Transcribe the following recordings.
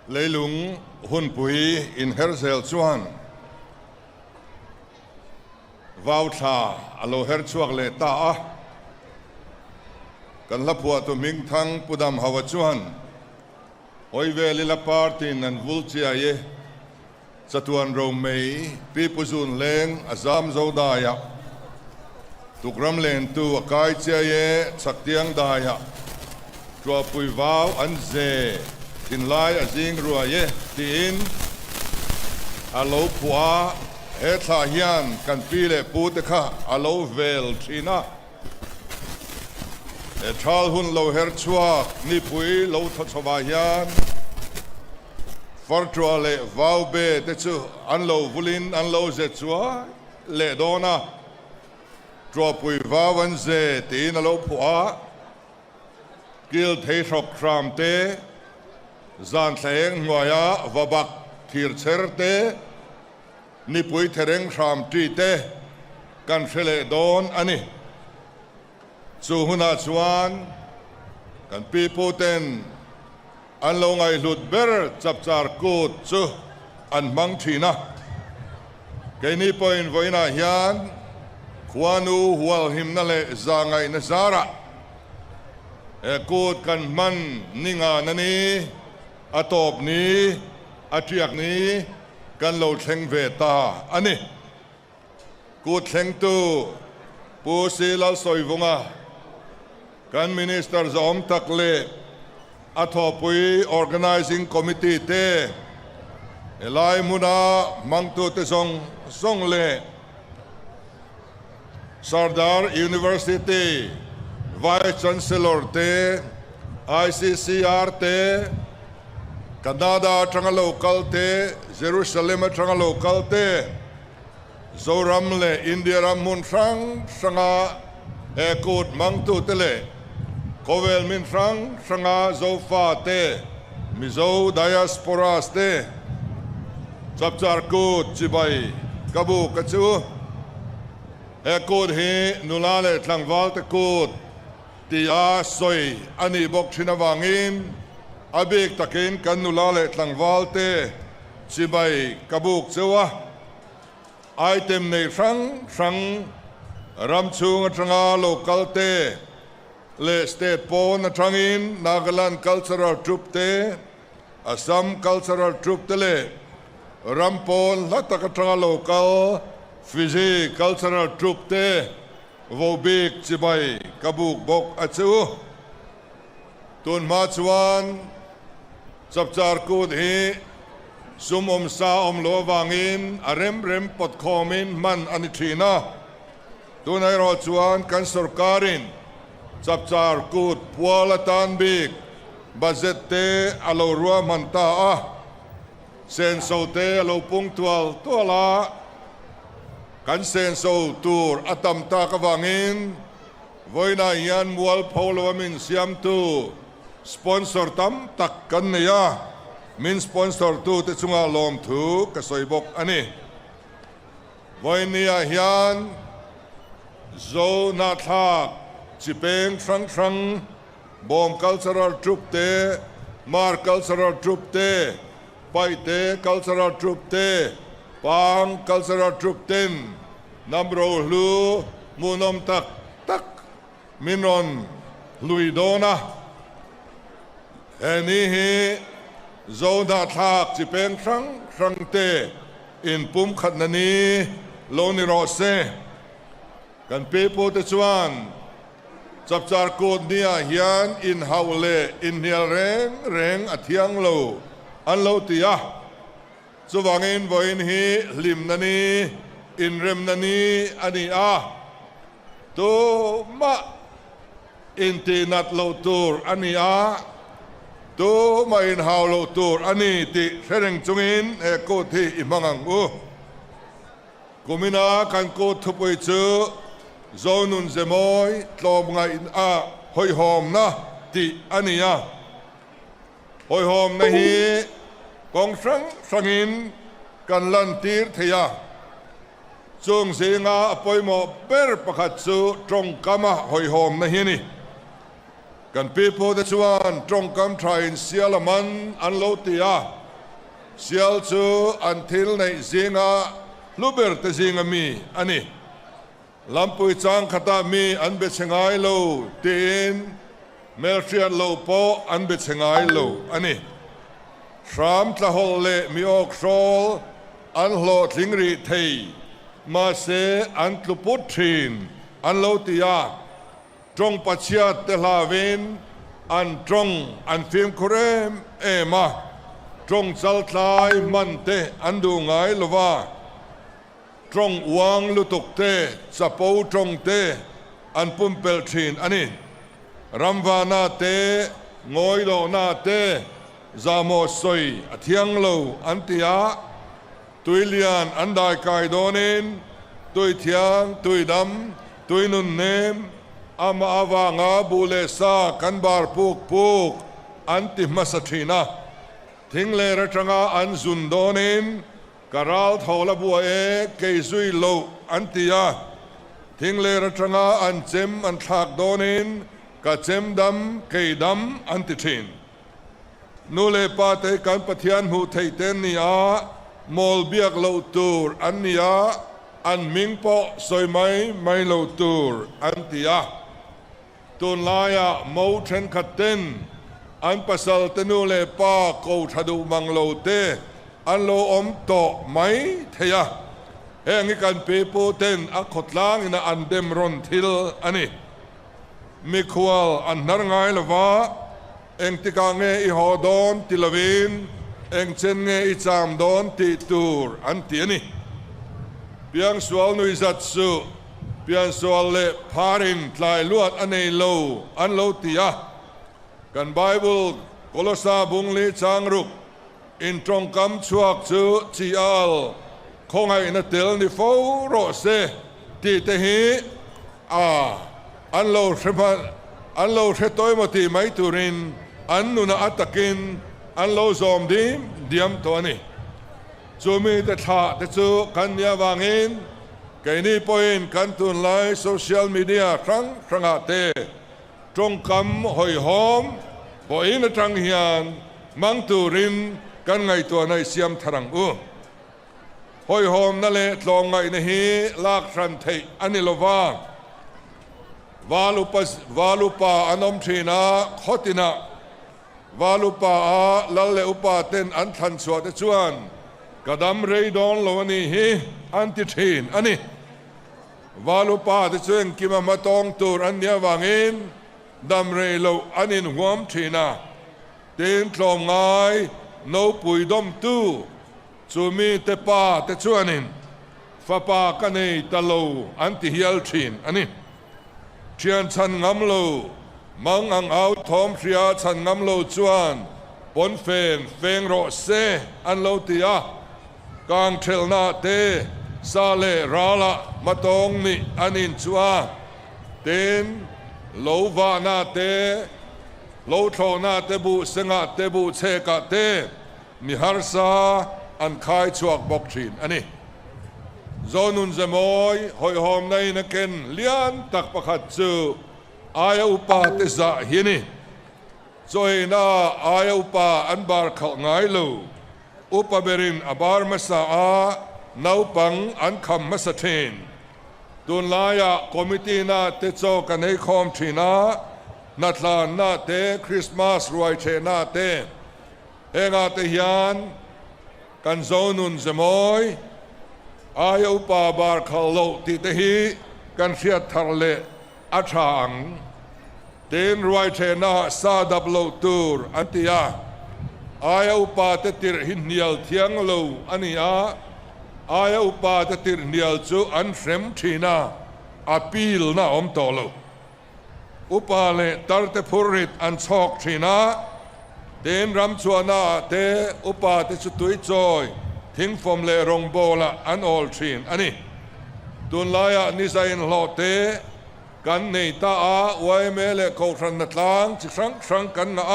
leilung hunpui in hersel chuan vào tha alo her chuak le ta a kan la phua tu ming thang pudam hawa chuan oi ve lila partin an vulchia ye chatuan ro mei pi puzun leng azam zo da ya tukram len tu akai chia ye chaktiang da ya tua pui vào an ze tin lai azing rua ye tin alo phua he tha hian kan pi le pu te kha alo vel thina e thal hun lo her chuak ni pui lo thochwa hian fortua le vau be te chu an lo vulin an lo ze chua le dona tua pui vau an ze tin alo phua gil thei thok tram te zan thleng ngoya vabak thir cher te ni pui thereng tram ti te kan phele don ani chu huna chuan kan pi pu ten an lo ngai lut ber chapchar kut chu an mang thina ke ni point voina hian khuanu hual himna le zangai na zara e kut kan man ninga nani atop ni atiak ni kan lo thleng ve ta ani kut thleng tu pu silal soivunga kan minister zom takle athopui organizing committee te elai muna mangtu te song le Sardar University vice chancellor te ICCR te Canada tranga local te Jerusalem tranga local te Zoram le India ram mun sang sanga ekut mangtu te le Kovel min sanga zofa te Mizo diaspora te chapchar kut chibai kabu kachu ekut hi nulale tlangwal te kut ti a soi ani bok thina wangin abik takin kan nulale tlangwal te chibai kabuk chewa item nei sang ramchung atanga local te le state pon atrangin Nagaland cultural troupe te Assam cultural troupe te le rampon latak atanga local Fiji cultural troupe te vobik chibai kabuk bok achu tun ma chuan chapchar kut hi sum sa lo wangin rem pot khomin man ani thina tunai ro chuan kan sarkarin chapchar kut pualatan bik budget te alo ruwa manta a sen so te alo punctual tola kan sen so tur atam ta ka wangin voina yan mual polo min siam tu sponsor tam tak kan ya min sponsor tu te chunga lom thu ka soibok ani voinia hian zo na thak chipeng sang bom cultural troupe te mar cultural troupe te pai te cultural troupe te pang cultural troupe ten namro lu munom tak minon luidona eni hi zo na thak chipeng sang te in pum khat nani lo ni ro se kan pe po te chuan chapchar kut nia hian in haule in hial reng athiang lo an lo tia chuwangin voin hi lim nani in rem nani ani a to ma in ti nat lo tur ani a to ma in haw lo tur ani ti sereng chungin e ko thi imangang u kumina kan ko thupoi chu zonun zemoy tlom ngai a hoi hom na ti ania hoi hom na hi kong sangin kan lan tir theya chung zinga apoimo ber pakhat chu trong kama hoi hom na hi ni กันปีโพเตชวนตรงกำไทยเสียละมันอันโลติยาเสียลจูอันทิลในเสียงาลูเบอร์ตเสียงมีอันนี้ลำปุยจางขตามีอันเบชงายโลตีนเมลเชียนโลโปอันเบชงายโลอันนี้สามทะฮลเลมีออกโซลอันโลทิงรีเทยมาเสอันตุปุตรินอันโลติยาตรงปัจเจตเตลาเวนอันตรงอันฟิมคุเรมเอมาตรงจัลทายมันเตอันดูไงลว่าตรงวางลุตุกเตสะปูตรงเตอันปุ่มเปลทินอันนี้รัมวานาเตงอยโลนาเตจามอสอยอเทียงโลอันติยาตุยเลียนอันได้กายโดนินตุยเทียงตุยดำตุยนุนเนมอามาอาวางาบูเลซากันบาร์ปุกอันติมัสทีนะทิ้งเลระจังอันซุนโดนินกะราลทอลบัวเอเกยซุยโลอันติยาทิ้งเลระจังอันเจมอันทักโดนินกะเจมดำเกยดำอันติทินนูเลปาเตกันปะเทียนหูไทเตนนียามอลเบียกโลตูร์อันนียาอันมิงปอสอยไม่โลตูร์อันติยาตุนลายาโมเทนขัดเตนอันปัสสัลตนูเลปาโกทัดูมังโลเตอันโลอมโตไม่เทียเฮงิกันเปโปเตนอักขดล้างอินะอันเดมรอนทิลอันนี้มิควลอันนารไงละวะเองติกางเงอิฮอดอนติลวินเองเชนเงอิจามดอนติตูร์อันตีนี่เพียงสวลนุยจัดสุเพียงสวลเลพารินทลายลวดอันเอโลอันโลติยากันไบเบิลโคลสาบุงลีจางรุกอินตรงคำชวกจูจีอัลคงไงนัดเตลนิโฟโรเซตีเตฮีอันโลเชพันอันโลเชตอยมติไม่ตุรินอันนุนอัตตะกินอันโลซอมดีมเดียมตัวนี้จูมีแต่ท่าแต่จูกันยาวางอินไกนี่พอยกันตุนไลโซเชียลมีเดียครั้งอาเตตรงคำหอยหอมพอยนจังเฮียนมังตุรินกันไงตัวในเสียมทรังหอยหอมนั่นแหละลองไงในฮีลากสันเทอันนี้ละว่าวาลุปาอนอมชีนาขตินาวาลุปาลัลเลอุปาเตนอันทันสวดชวนกระดำเรดอนโลนี่ฮีอันติทีนอันนี้วาลุปาที่ชวนกิมามาตองตูรอันเนียวางอินดำเรโลอันนี้หวมทีนาเต็นคลองไงโนปุยดมตู้จูมีเตปาเตชวนินฟ้าปากันในตะโลอันติเฮียลทีนอันนี้เชียนชันงำโลมังอังเอาทอมเชียชันงำโลจวนปนเฟงโรเซอันโลติยากางเทลนาเตซาเลราละมาตองนี่อันอินจวาเต็นโลวานาเตโลโทนาเตบุเสงะเตบุเชกะเตมิฮาร์ซาอันคายชวกบอกชินอันนี้โซนุนเซมอยหอยหอมในนักเก็นเลียนตักประคัดจูอายอุปาเตสะฮินีโซยนาอายอุปาอันบาร์ขไงลูอุปเบรินอบาร์มาสาอาเนาปังอันคำมาสเทนตุนลายะคอมมิตี้นาเตโจกันให้คอมทีนานัดลานนาเตคริสต์มาสรวยเชนาเตเฮงาเตฮิยันกันโซนุนเซมอยอายอุปาบาร์ขโลติเตฮีกันเสียทาร์เลอัชางเต็นรวยเชนาซาดับโลตูร์อันติยาอายอุปาเตติร์หินเนียลเทียงโลอันนี้อายอุปาเตติร์เนียลจูอันเฟรมทีนาอปีลนาอมโตโลอุปาเลตัร์เตพูริตอันชอกทีนาเต็นรัมชวนาเตอุปาเตสุตุยจอยทิ้งฟอมเลรงโบละอันออลทีนอันนี้ตุนลายะนิสัยนโลเตกันในตาไว้เมเลโคทรันนัดลางจิครั้งกันนะ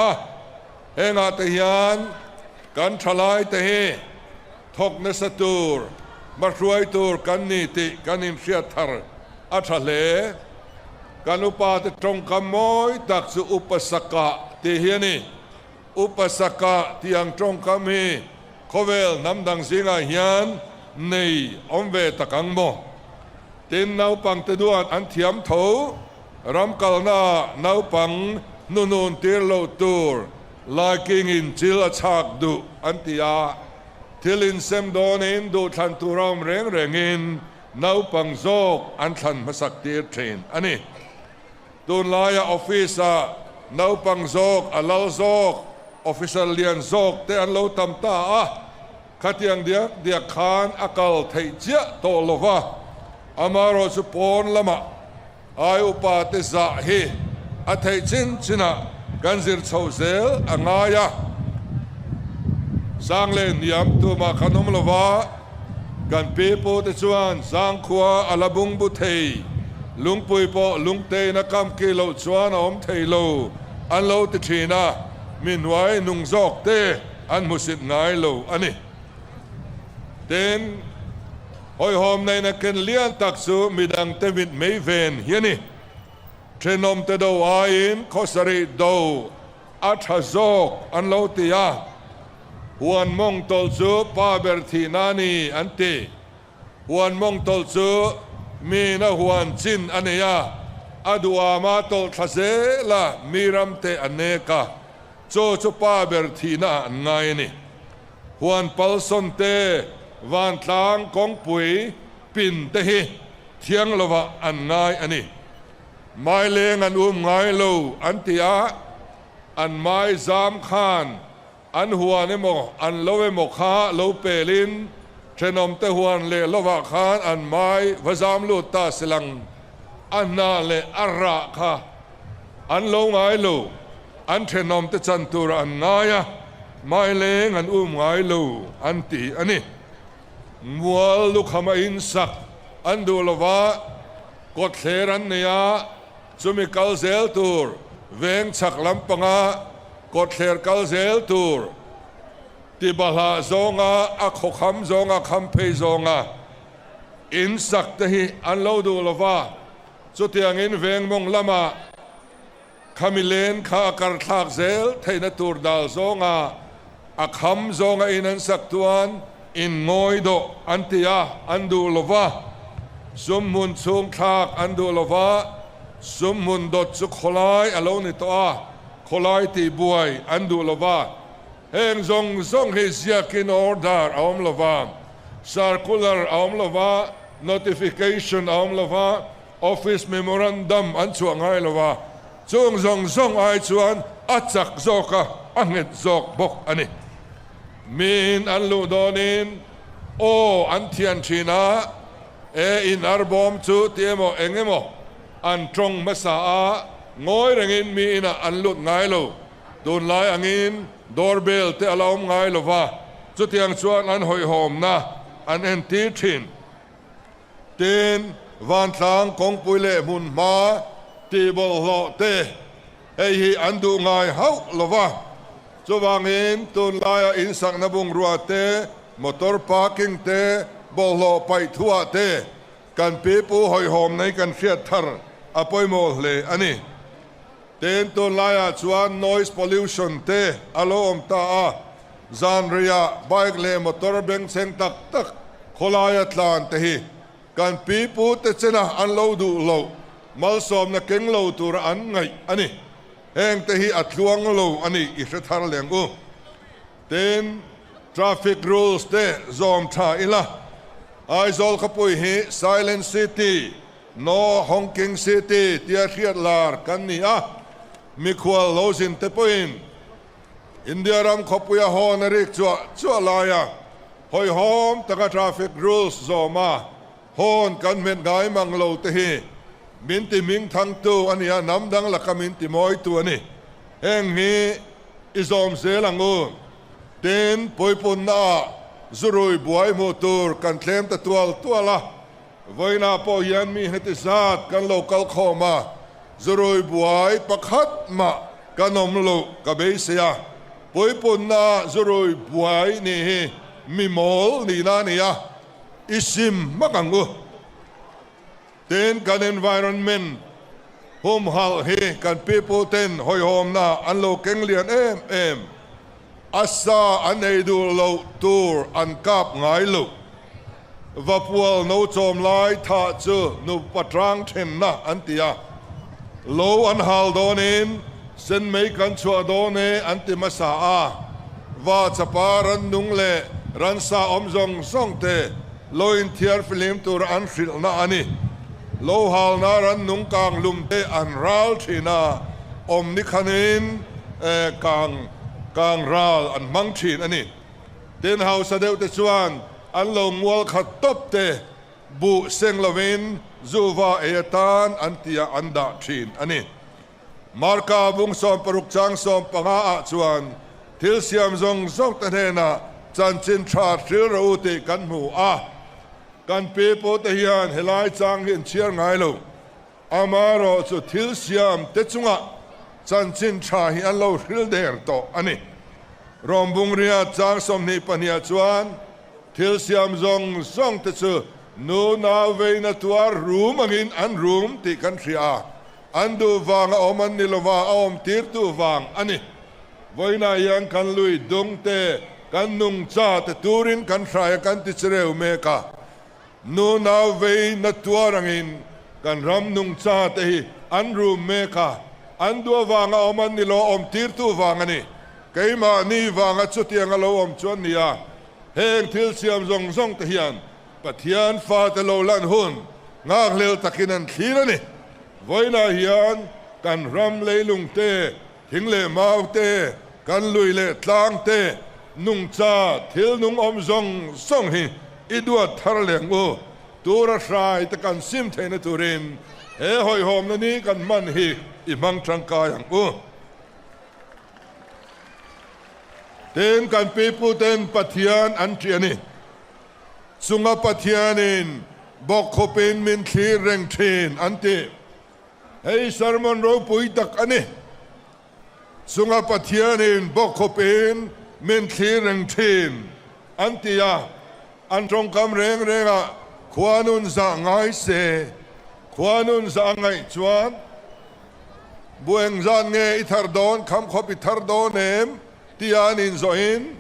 เฮงาเตียนกันทลายเตะทกนสตูร์มาช่วยตูร์กันนิติกันอิมเชียทาร์อัชเล กันอุปาติตรงคำมอยตักสุอุปสกะที่เฮียนี่อุปสกะที่ยังตรงคำฮีโคเวลน้ำดังสิงห์เฮียนในอมเวตกังโมตินนาปังตะดวนอันเทียมโถรำกัลนานาปังนุนตีโลตูร์ลากิงอินจิลชักดุอันติยาทิลินเซมโดนินดูทันตุรามเร่งอินนาปังโซกอันทันมาสักตีเทรนอันนี้ตุนลายออฟฟิศนาปังโซกอัลลอโซกออฟฟิศเลียนโซกแต่อันเราทำตาขัดยังเดียขานอากาศไทยเจ้าโตโลวะอามาโรสุปอนละมาอายุปาติสะฮีอาไทยจินจินะกันซิร์ชาวเซลอ่างายะสังเลนยามตัวมาขนมละวะกันปีโปติชวนสังขวาอาลาบุงบุเทลุงปุยโปลุงเตนักำกิโลชวนอมเทโลอันโลติชีนะมินไว้นุงซอกเตอันมุสิตไงโลอันนี้เต็นหอยหอมในนักเลี้ยงตักสูมีดังเตวิดไม่เวนเฮียนี่เทนอมเตโดอาอินคอสริโดอัฐโซกอันโลติยาหวนมงตอลซูปาเบอร์ทีนานีอันตีหวนมงตอลซูมีนะหวนจินอันเนียอดัวมาตอลทะเซละมีรัมเตอันเนกาโจจูปาเบอร์ทีนาอันไงนี่หวนปัลซอนเตวันทางกองปุ๋ยปิ่นเตหิเทียงละวะอันง่ายอันนี้ไม้เลงอันง่ายโลอันติอาอันไม้จามขานอันหัวนี่โมอันโลเวโมคาโลเปลินเทนอมเตหัวเลโลวะขานอันไม้วจามลูตาสลังอันนาเลอาระคาอันโลง่ายโลอันเทนอมเตจันตุระอันง่ายไม้เลงอันง่ายโลอันตีอันนี้มัวลุกขมาอินสักอันดูละวะกดเทรันเนียจุมิกัลเซลตูร์เวงชักลำปังกดเทรกัลเซลตูร์ที่บาลาโซงอักขมโซงคำเพยโซงอินสักที่อันเราดูละวะจุดยังอินเวงมงละมาคามิเลนข้าการทักเซลเทนตูร์ดาลโซงอักขมโซงอินันสักตัวนอินงอยโดอันติยาอันดูลวะสมมุนสูงทักอันดูลวะสมมุนดดสุขลายอโลนิตัวขลายตีบวยอันดูลวะเฮงซงเฮเซียกินออร์ดาร์ออมลวะ circular ออมลวะ notification ออมลวะ office memorandum อันช่วงให้ลวะซงไอชวนอัจฉกโซกะอังเงตโซกบกอันนี้มีนอันลูดอนินโออันเทียนชีนาอินอาร์บอมจูเตียโมเองโมอันตรงมาสางอยเรินมีอินอันลุดไงโลโดนไล่อังินดอร์เบลเตอลาวไงโลวะจุดยังชวนอันหอยหอมนะอันเอ็นตีทินเต็นวันทางของปุยเล่มุนมาตีบอลโลเตเฮีอันดูไงเฮาโลวะจวางอินตุนลายอินสักนบุงรัวเตมอเตอร์พาร์กิ้งเตบอลโลไปทั่วเตกันปีปูหอยหอมในกันเฟียดทาร์อภัยโมเลอันนี้เต็นตุนลายชวน noise pollution เตอารมณ์ตาจานเรียไบค์เลมอเตอร์เบงเซงตักขลายตลานเตฮีกันปีปูเตชนะอันโลดูโลมัลสอมนักเก่งโลตัวอันไงอันนี้เองแต่ฮีอัดลวงโลอันนี้อิสระทารเลียงกูเต็น traffic rules เตจอมท่าอิละไอโซลขปุยฮี silent city no honking city เตียเขียดลาร์กันนี่มีขวาโลสินเตปุยนอินเดียรำขปุยฮอนริกจัวลายหอยหอมตะก traffic rules จอมาฮอนกันเม็ดไงมังโลเตฮีมินติมิงทั้งตัวอันนี้น้ำดังละกมินติมอยตัวนี่เองนี้อิจอมเสลังอูเต็นปอยปุ่นน่าจุรุยบวยมอเตอร์กันเคลมแต่ตัวละไว้น่าพอยันมีเหตุศาสตร์กันโลกัลเข้ามาจุรุยบวยประคัดมากันนมโลกเบสยาปอยปุ่นน่าจุรุยบวยนี่มีมอลนี่นานี่อิซิมมักังอูเต็นกัน environment ห hum hal hi kan people ten hoi hom na an lo keng lian em asa an ei du lo tur an kap ngai lo vapual no chom lai tha chu nu patrang them na an tia lo an hal don in sen mei kan chua don e an ti ma sa a va chapa ran nung le ran sa om zong song te lo in thiar film tur an hril na ani lo hal na ran nung kang lum te an ral thina om ni khanin kang ral an mang thin ani ten hau sa deu te chuan an lo mual khat top te bu seng lovin zuwa etan an tia anda thin ani marka bung som paruk chang som panga a chuan thil siam zong zong ta hena chan chin tha thil ro te kan mu a kan pe po te hian helai chang hin chiar ngai lo amaro chu thil siam te chunga chan chin tha hi an lo thil der to ani rom bung ria chang som ni pania chuan thil siam zong zong te chu nu na ve na tuar room angin an room ti kan thria an du wang oman nilowa om tir tu wang ani voina yang kan lui dung te kan nung cha te turin kan thrai kan ti chereu me ka nu na ve na tuar angin kan ram nung cha te hi an room me ka an du wang oman nilo om tir tu wang ani keima ni wang a chu tiang alo om chuan nia heng thil siam zong zong te hian pathian fa te lo lan hun ngak lel takin an thlir ani voina hian kan ram leilung te thing le mau te kan lui le tlang te nung cha thil nung om zong song hi idua thar leng u tura hrai te kan sim theina turin he hoi hom na ni kan man hi i mang tangka yang u ten kan pipu ten pathian an triani sunga pathianin bok khopin min thlir reng thin anti hei sermon ROPUI tak ani sunga pathianin bok khopin min thlir reng thin anti ya an trong kam reng renga khwanun za ngai se khwanun za ngai chuan bueng zan nge ithar don kham khop ithar don em tian in zoin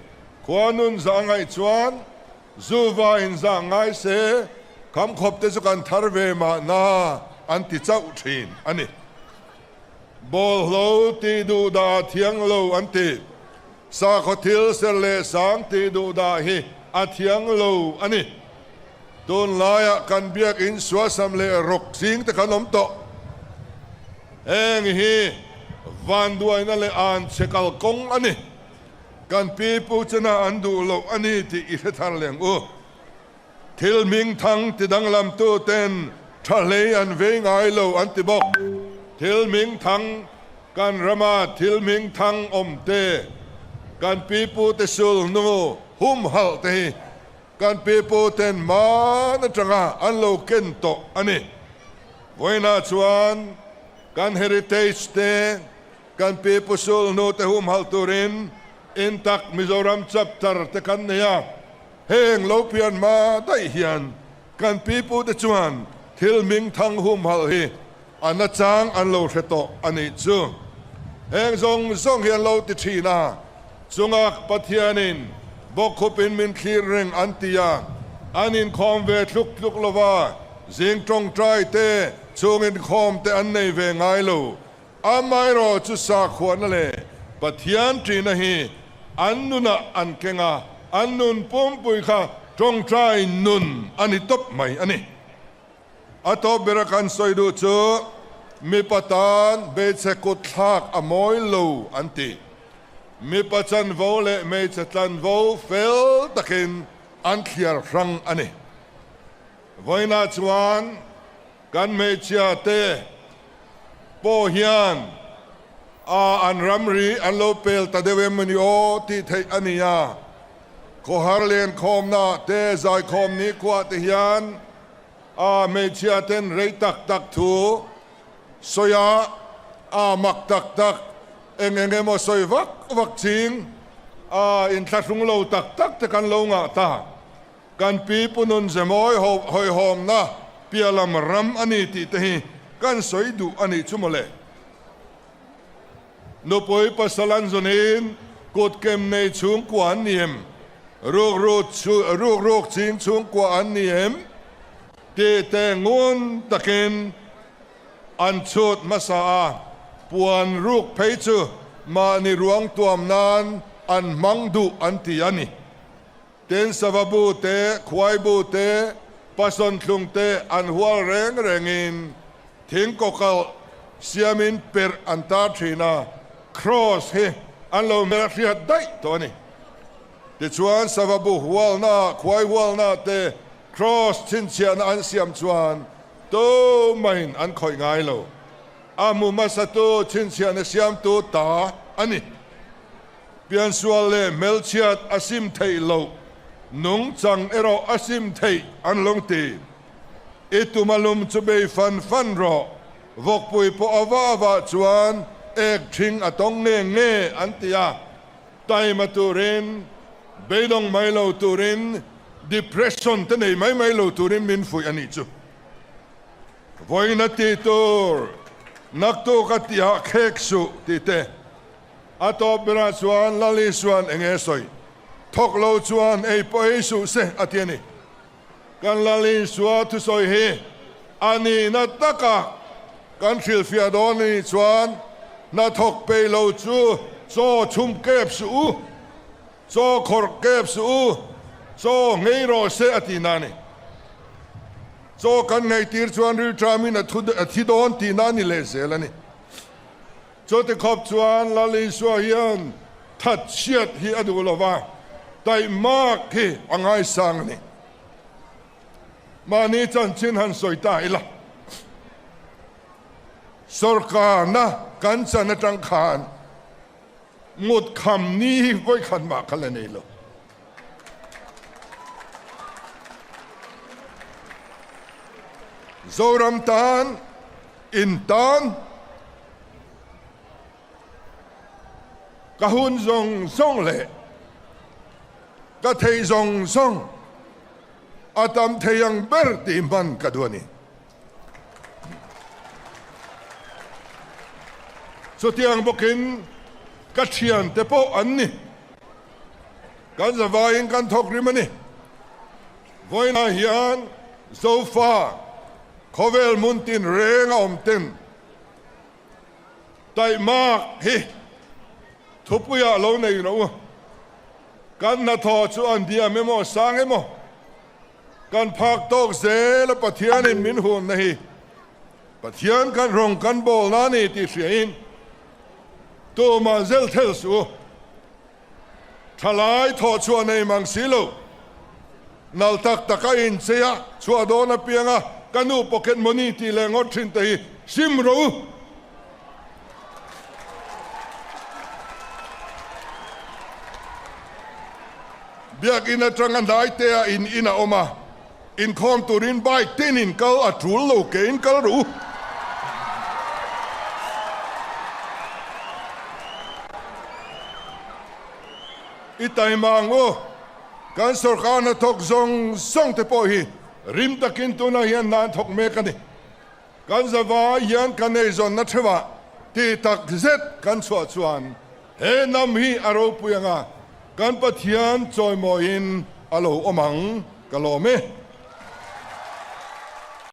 khwanun za ngai chuan zuwa in za ngai se kham khop te chu kan thar ve ma na an ti chau thin ani bol lo ti du da thiang lo an ti sa kho thil ser le sang ti du da hi a thiang lo ani ton laya kan biak in swasam le rok sing te kanom to eng hi van duai na le an chekal kong ani kan pipu chana andu lo ani ti i thar leng u thil ming thang ti dang lam tu ten thale an ve ngai lo an ti bok thil ming thang kan rama thil ming thang om te kan pipu te sul nu hum hal te kan pipu ten ma na changa an lo ken to ani voina chuan kan heritage te kan pipu sul nu te hum hal turin intak Mizoram CHAPCHAR te kan neya heng lo pian ma dai hian kan pipu te chuan thil ming thang hum hal hi ana chang an lo hreto ani chu heng zong zong hian lo ti thina chungak pathianin bok khopin min thlir reng antia anin khom ve thluk thluk lova jing tong trai te chungin khom te an nei ve ngai lo amai ro chu sa khwan le pathian trina hi annuna an kenga annun pum pui kha tong trai nun ani top mai ani ato berakan soidu chu mi patan be che kut thak amoi lo anti mi pachan vo le me chatlan vo fel takin an thiar rang ani voina chuan kan me chia te po hian an ramri an lo pel ta dewe mani o ti thei ania ko harlen khom na te zai khom ni kwa te hian me chia ten rei tak tak thu soya mak tak tak enge mo soi vak ching in thlung lo tak tak te kan lo nga ta kan pi punun zemoi hoi hom na pialam ram ani ti te hi kan soi du ani chumole no poi pasalan zonin kot kem nei chung kwan niem ruk ching chung kwan niem te ngun takin an chut masa puan ruk phei chu ma ni ruang tuam nan an mangdu an ti ani ten savabu te khwai bu te pason thlung te an hual rengin thing kokal siamin per anta thina cross he an lo mer riat dai to ni te chuan savabu hual na khwai hual na te cross chin chian an siam chuan to main an khoi ngai lo amu masato chin chian siam tu ta ani pian sual le melchiat asim thei lo nung chang ero asim thei an long ti itumalum chubei fan ro vok pui po awa chuan ek thing atong nge an tia tai maturin beidong mailo turin depression te nei mai lo turin min fui ani chu voina ti tur nakto katia kheksu ti te ato bera chuan lali chuan enge soi thok lo chuan ei po su se atiani kan lali suwa tu soi he ani na taka kan thil fia doni chuan na thok pe lo chu so chum kep su so khor kep su so ngei ro se atinani so kan ngai tir chuan ri tramin athi don ti nani le selani so te khop chuan lali suwa hian that chiat hi adulawa tai mak hi angai sang ni mani chan chin han soi ta ila sarkar na kan chan atang khan ngut kham ni voi khan ma khalani lo Mizoram tan in tan kahun zong le ka thei zong atam theyang ber ti man kadwani so tiang bokin ka thian te po anni kan zawain kan thok rimani voina hian so far khovel muntin renga omten tai mak hi thupuya lo nei no kan na tho chu an dia memo sang emo kan phak tok zel pathian in min hun nahi pathian kan rong kan bol na ni ti hriin to ma zel thel su thalai tho chu nei mang silo nal tak taka in cheya chu adona pianga kanu pocket money ti le ngot thin te sim ro biak ina trangan dai te in ina oma in khom turin bai tin in kal atul lo ke in kal ru itai mango kan sarkar na thok zong te po hi rim takin tu na hian nan thok me kani kan zawa hian kan nei zon na thewa ti tak zet kan chua chuan he nam hi ROPUI anga kan pathian choi mo in alo omang kalome